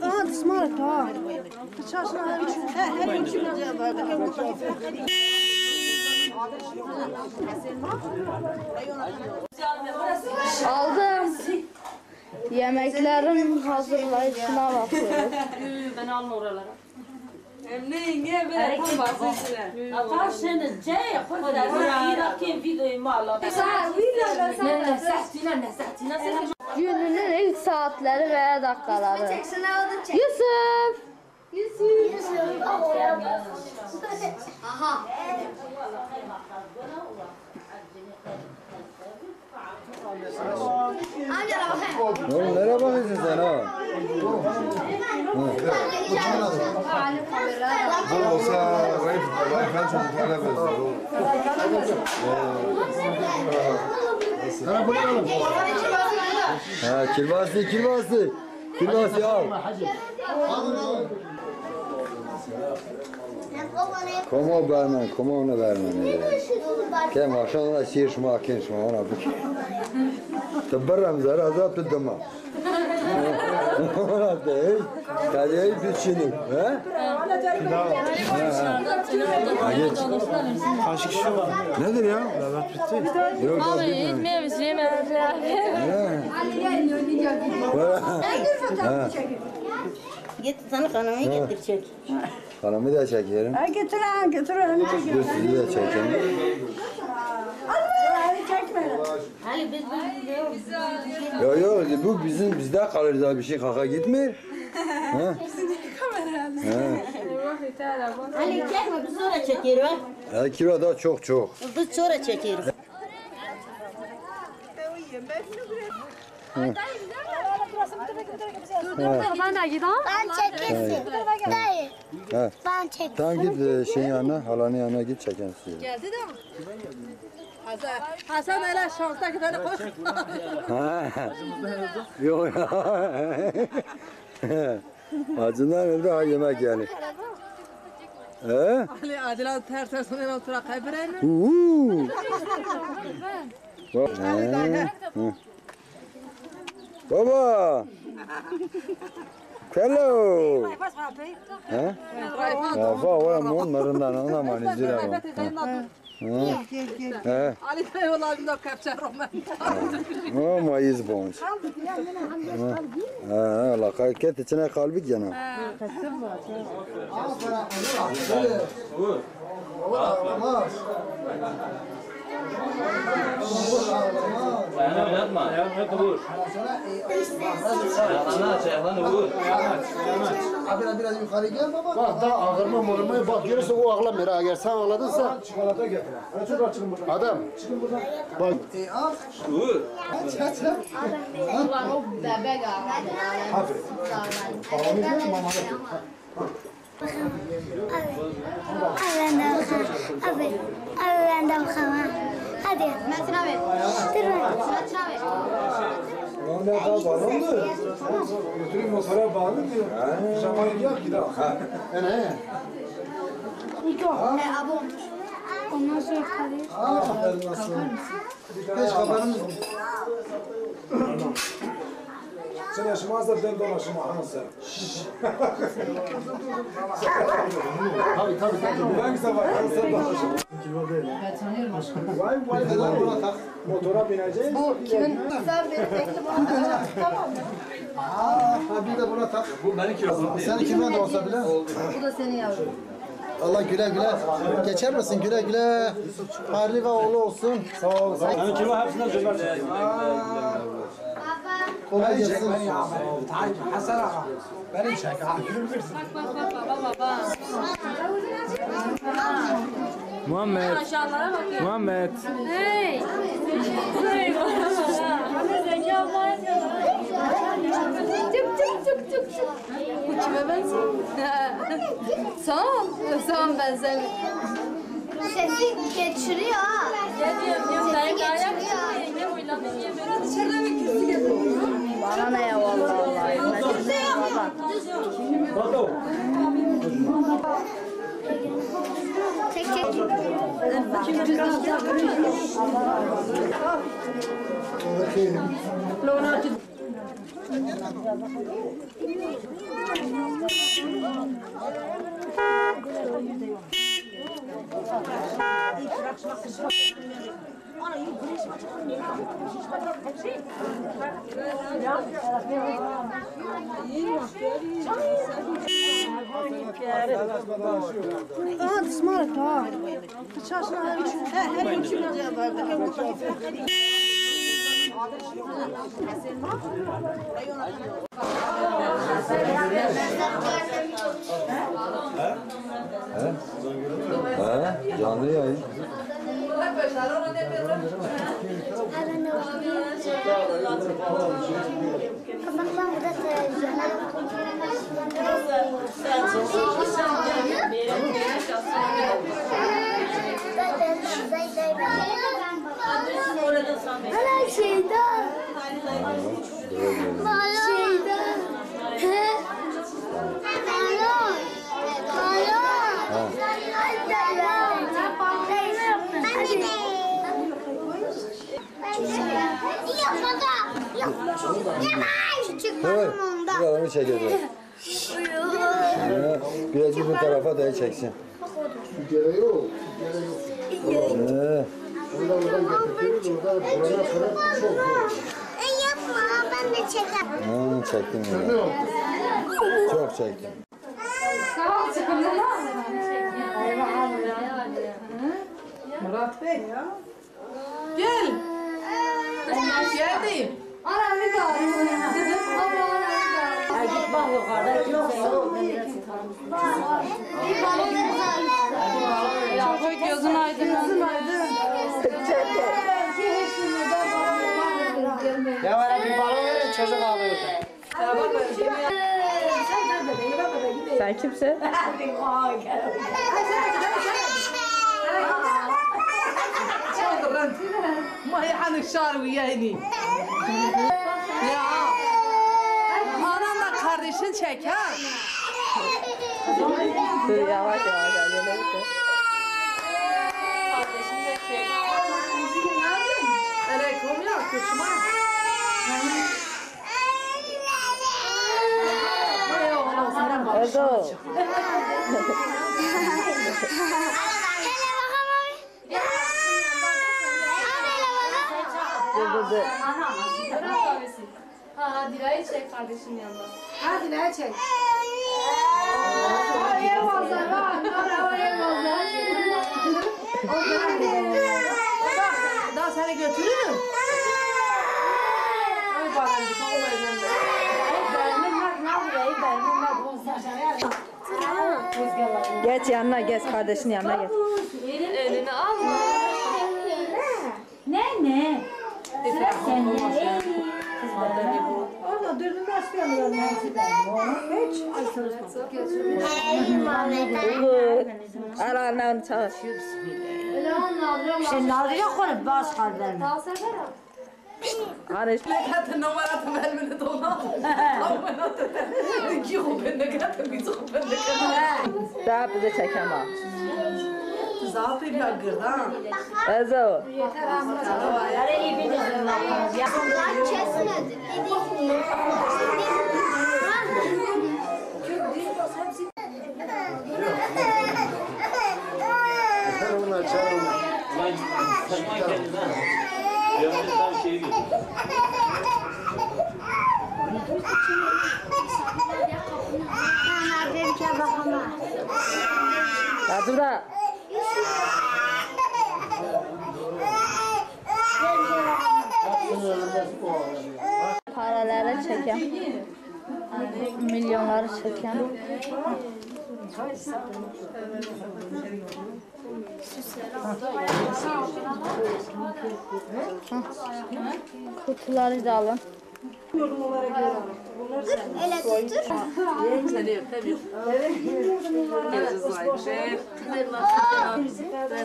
Aa, smart ha. Çarşıda her üçü aldım. Yemeklerin hazırlayışına bakıyoruz. Ben alma oralara. Emine böyle tam bahsediyor. Ataşını cey koyar. İrakin videoyu mala. Gününün ilk saatleri veya dakikaları. Yusuf! Aha. Oğlum nereye bakıyorsun sen ha? Bu olsa Rayfan çocuklarla benziyor. Sana koyalım. Ha, Kilbasi al. Komo vermen, komo onu vermen. Kem akşam da şiir şuma ken şuma ona bu. Tabarram zara azap tutma. Ona değil. Kaleyi bütçünü, ha? Geç. Kaç kişi var? Nedir ya? Evet bitti. Yok Abi yetmemiş yemeğe. Git sana kanımı getirecek. Hanımı da çekerim. Götüren. Dur sizi de çekerim. Hani biz Yok bu bizde kalır daha bir şey kaka gitmiyor. Ha? hani çekme biz sonra çekeriz. Ha, kilo da çok. Biz sonra çekeriz. Ben çekilsin. Dayı. Ha. Ben çekilsin. Tamam git şeyin yanına, halanın yanına git çeken suyu. Geldi de mi? Hasan hele şorta gidelim koş. Ha. Yok ya. Acından öldü ha yemek yani. He? Ali Adilan ters sonra otura kaybırayım. Baba. Hello. Ha? Rafa var mı onlarından anlaman izler ama. Ali Bey olayım da kapçar Roman. Oh mayıs bonç. Ha, la kalket içine kalbik yana. Ayağını oynatma. Ayağını vur. Ayağını vur. Biraz yukarı gel baba. Bak daha ağırma bak görürse o ağlamıyor. Eğer sen ağladınsa. Çikolata getir. Çıkın buradan. Adam. Çıkın buradan. Bak. Al. Vur. Aç. Ulan o bebek ağabey. Aferin. Babamı gel mamada. Abi ben de bakamam. Hadi. Metin abi. Dur. Metin abi. Lan ne daha bağlandı? Götürün motora bağlı diyor. Şaman yak gidelim. Ne? Abi ondan sonra kalıyor. Aferin nasıl? Hiç kafanımız mı? Sen yaşamazsa ben dolaşım Hasan. Tabii. Ben sabah sen dolaşım. Kilo değil. Ben tanıyorum aşkım. Vay buna tak. Motora bineceğiz. Bu kimin? Sen beni bekle bana. Tamam mı? Bir de buna tak. Bu benim kilosum değil. Sen kimin de olsa bile. Bu da senin yavrum. Allah güle. Geçer misin güle. Harli ve oğlu olsun. Sağ ol. Benim kilo hepsinden sömer. Kolay gelsin. Hasan ağa. Beni çek. Baba. Muhammed. Aşağılara bakıyor. Muhammed. Hey. Anne zeka var. Çık. Bu kime benziyor? Son benzer. Sesi geçiriyor ha. Diyorum dayak yenge oynamış yemeği. Bana ne ya vallahi. Baba. Çek. He? Canlı yayın. Kapaktan burada televizyon. Hala şeyden. Şeyden. He? Balon. Balon. Dur, buralarını çekeceğiz. Birazcık bu tarafa da çeksin. Gere yok. Buradan getiririz. Oradan burana kadar çok zor. Yapma, ben de çekerim. Çektim ya. Çok çektim. Murat Bey. Gel. Geldiyim. Git bak yukarıda kimse yok. Ya koy gözün aydın. Gözün aydın. Ya bana bir balon verin çocuk ağlıyor. Sen kimsin? ما يحن الشعر وياهني ya ananla kardeşin çek ha. Dur yavaş yavaş acele etme. Kardeşin de çek. Aleyküm ya kuşuma. Ezo. Dur. Ha, Dilay'ı çek kardeşim yanında. Ha Dilay'ı çek. Oraya bozar, oraya bozar. Daha seni götürürüm. Ay bana bir şey olmayacak. Geç yanına geç kardeşin yanına geç. Elini alma. Ne? Sen ne? Orada dürbün başlayalım. Hiç. Al anne çağır. Şimdi alıyor konup bas kalbine. Hani lekat numaratı vermeni de ona. Yok ben de kadın bir çok ben de kadın. Daha bize çekemem. Zaten ya gırdan. Ezo. Bunlar çağırın. Saçma kendine. Yanımızdan şeyi görüyor. Ya dur da. Paraları çeken, milyonları çeken. Kutuları da alın. Ele tuttur. Seni öpemiyorum.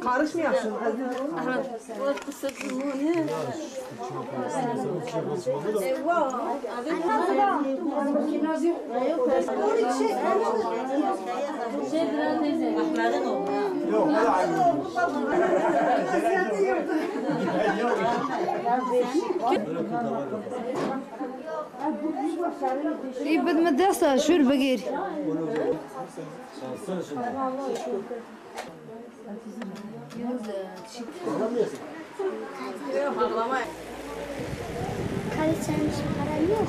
Karışmıyorsun. Ahmet'in oğlu. Yok, öyle aynı. İyi bitme desta şur begir. Karıştırmış param yok.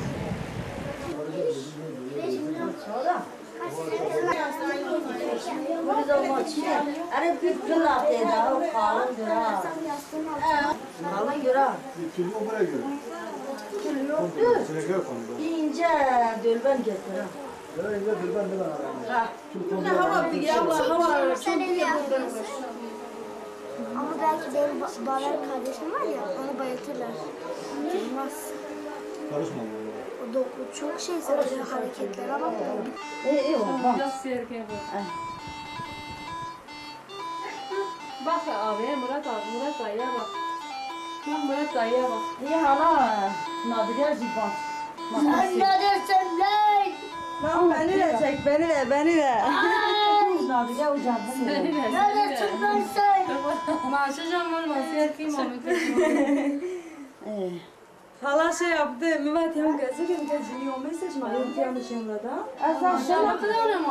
Ara bir kıl atıyor da o kalın dura. Kalın dura. Tülü buraya göre. Kül yoktu. Bir ince dölben getir ha. Nereye gidiyor? Ben de arayayım. Ne hava bir ya hava. Sen öyle yapıyorsun. Ama belki benim bağlar kardeşim var ya, onu bayıltırlar. Olmaz. Karışma. O da çok şey seviyor hareketler ama İyi o bak. Biraz serke bak. Bak abi Murat abi Murat dayıya bak. Bak Murat dayıya bak. İyi hala. Nadire zibat. sen ne dersen lan. Lan beni de çek, beni de. Nadire ucandı. Ne dersen ben sen. Maşacağım olmaz serke Muhammed. Hala şey yaptı, Mehmet yan gözükün gözünüyor mesaj mı? Yok yanlışımla da. Sen Ne kadar önemli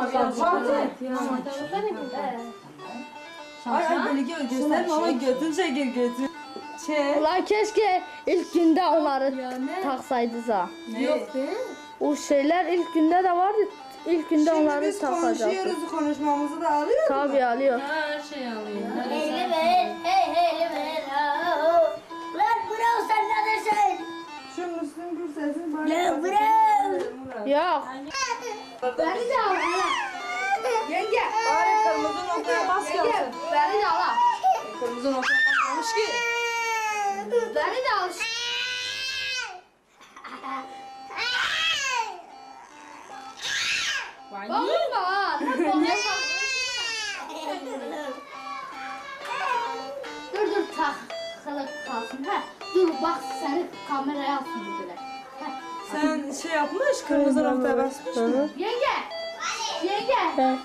Ay böyle gösterme ama götün çekir götün. Ulan keşke ilk günde onları taksaydı da. Yok değil mi? O şeyler ilk günde de vardı. İlk günde Şimdi onları biz takacaktık. konuşuyoruz, konuşmamızı da alıyor. Tabii alıyor. Her şey alıyor. Hele ver, hele ver. Lan bravo sen ne dersen. Şu Müslüm Gürses'in bana. Lan bravo. Yok. Beni de al. Yenge. Bari kırmızı noktaya bas gelsin. Beni de al. Kırmızı noktaya basmamış ki. Beni de al. Bağırma. Ne bağırma. Dur takılıp kalsın. Ha. Dur bak seni kameraya alsın böyle. Sen şey yapmış, kırmızı noktaya basmış mı? Yenge. Yenge.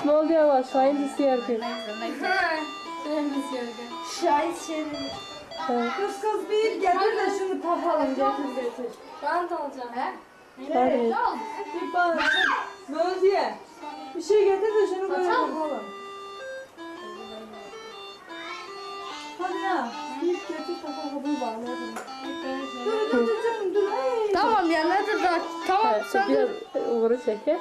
Ne oluyor bak Şahin serke. Şahit şey. Kız bir getir de şunu takalım, getir. Ben de alacağım. He? Tabii. Ne oldu? Bir bana, Möziye. Bir şey getir de şunu böyle Takalım. takalım. Hadi ya, bir getir takalım bunu bana. Dur canım dur. Tamam ya nedir da tamam sen Biraz uğru çeker.